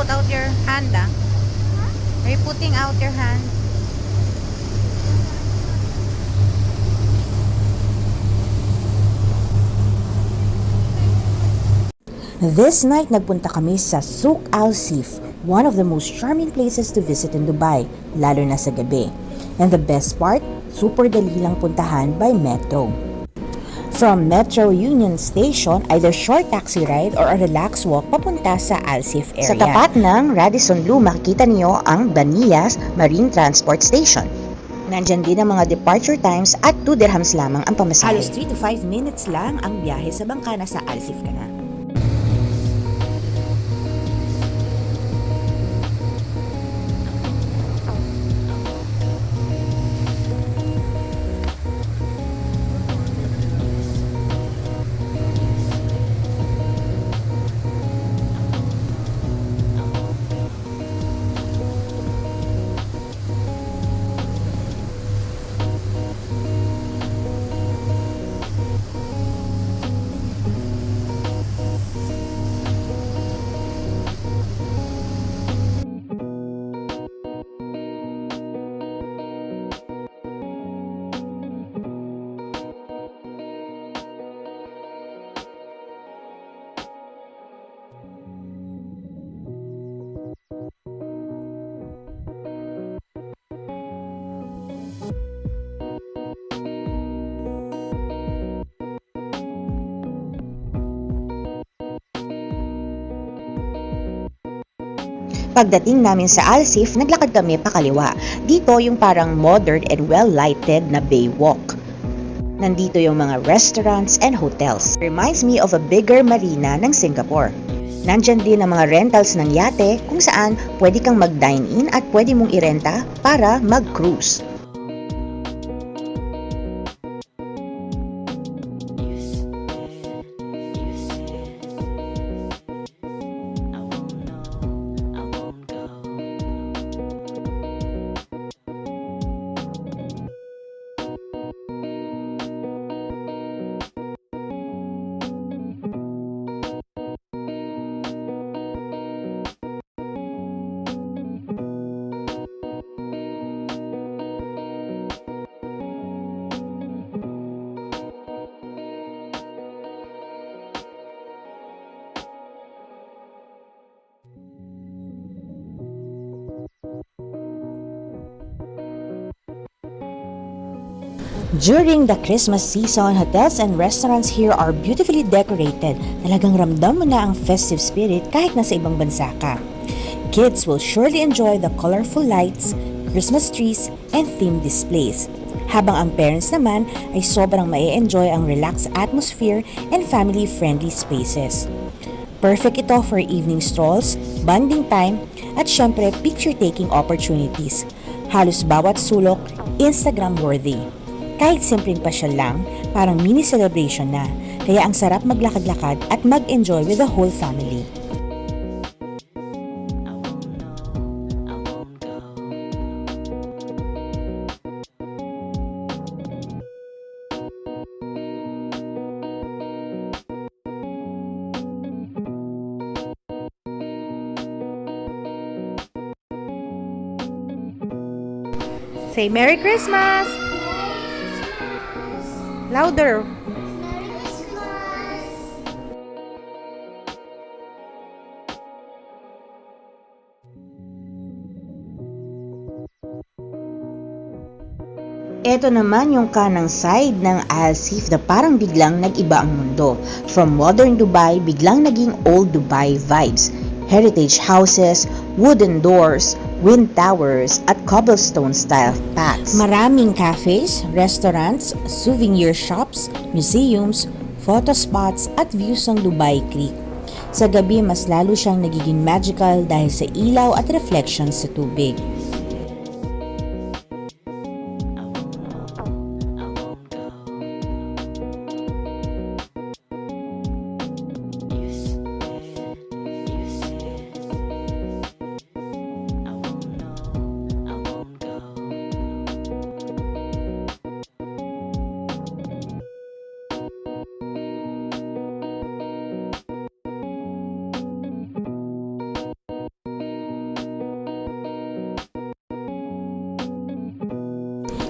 put out your hand, ah? Are you putting out your hand? This night, nagpunta kami sa Souk Al Sif, one of the most charming places to visit in Dubai, lalo na sa gabi. And the best part, super dali lang puntahan by metro. From Metro Union Station, either short taxi ride or a relaxed walk papunta sa Al Sif area. Sa tapat ng Radisson Blu, makikita niyo ang Baniyas Marine Transport Station. Nandyan din ang mga departure times at 2 dirhams lamang ang pamasahe. Halos 3 to 5 minutes lang ang biyahe sa bangka na sa Al Sif ka na. Pagdating namin sa Al Sif, naglakad kami pakaliwa. Dito yung parang modern and well-lighted na bay walk. Nandito yung mga restaurants and hotels. Reminds me of a bigger marina ng Singapore. Nandyan din ang mga rentals ng yate kung saan pwede kang mag-dine-in at pwede mong irenta para mag-cruise. During the Christmas season, hotels and restaurants here are beautifully decorated. Talagang ramdam mo na ang festive spirit kahit nasa ibang bansa ka. Kids will surely enjoy the colorful lights, Christmas trees, and themed displays. Habang ang parents naman ay sobrang mai-enjoy ang relaxed atmosphere and family-friendly spaces. Perfect ito for evening strolls, bonding time, at syempre picture-taking opportunities. Halos bawat sulok, Instagram-worthy. Kahit simpleng pasyal lang, parang mini celebration na. Kaya ang sarap maglakad-lakad at mag-enjoy with the whole family. Say Merry Christmas! Louder! Ito naman yung kanang side ng Al Sif na parang biglang nag-iba ang mundo. From modern Dubai, biglang naging old Dubai vibes. Heritage houses, wooden doors, wind towers, at cobblestone-style paths. Maraming cafes, restaurants, souvenir shops, museums, photo spots, at views ng Dubai Creek. Sa gabi, mas lalo siyang nagiging magical dahil sa ilaw at reflections sa tubig.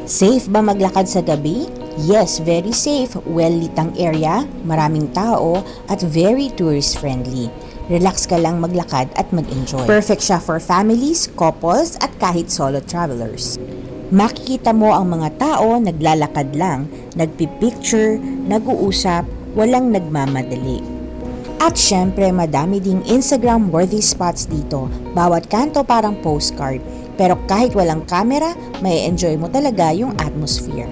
Safe ba maglakad sa gabi? Yes, very safe. Well-lit ang area, maraming tao, at very tourist-friendly. Relax ka lang maglakad at mag-enjoy. Perfect siya for families, couples, at kahit solo travelers. Makikita mo ang mga tao naglalakad lang, nagpipicture, nag-uusap, walang nagmamadali. At syempre, madami ding Instagram-worthy spots dito. Bawat kanto parang postcard. Pero kahit walang camera, may enjoy mo talaga yung atmosphere.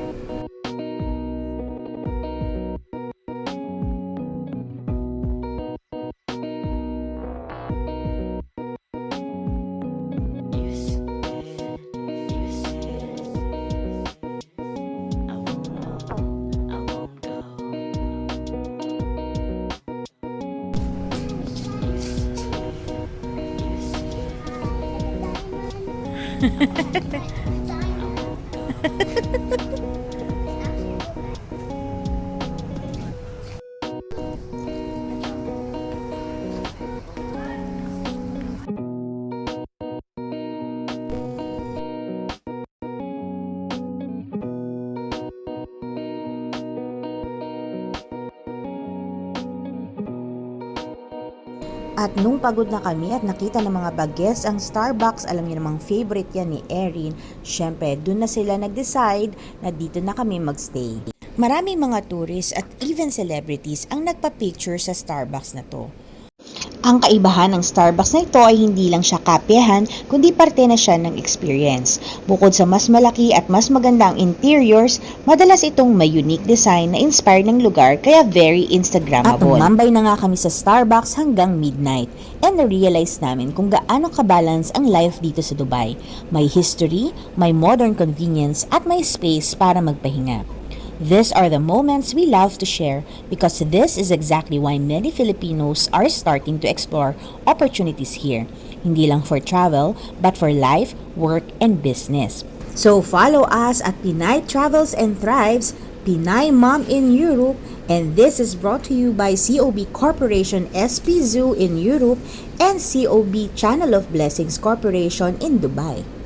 At nung pagod na kami at nakita ng mga bagets ang Starbucks, alam niyo namang favorite yan ni Erin, syempre dun na sila nag-decide na dito na kami magstay. Maraming mga tourists at even celebrities ang nagpa-picture sa Starbucks na to. Ang kaibahan ng Starbucks na ito ay hindi lang siya kapehan, kundi parte na siya ng experience. Bukod sa mas malaki at mas magandang interiors, madalas itong may unique design na inspired ng lugar kaya very Instagrammable. At tumambay na nga kami sa Starbucks hanggang midnight and na-realize namin kung gaano kabalance ang life dito sa Dubai. May history, may modern convenience at may space para magpahinga. These are the moments we love to share because this is exactly why many Filipinos are starting to explore opportunities here. Hindi lang for travel, but for life, work, and business. So follow us at Pinay Travels and Thrives, Pinay Mom in Europe, and this is brought to you by COB Corporation SP Zoo in Europe and COB Channel of Blessings Corporation in Dubai.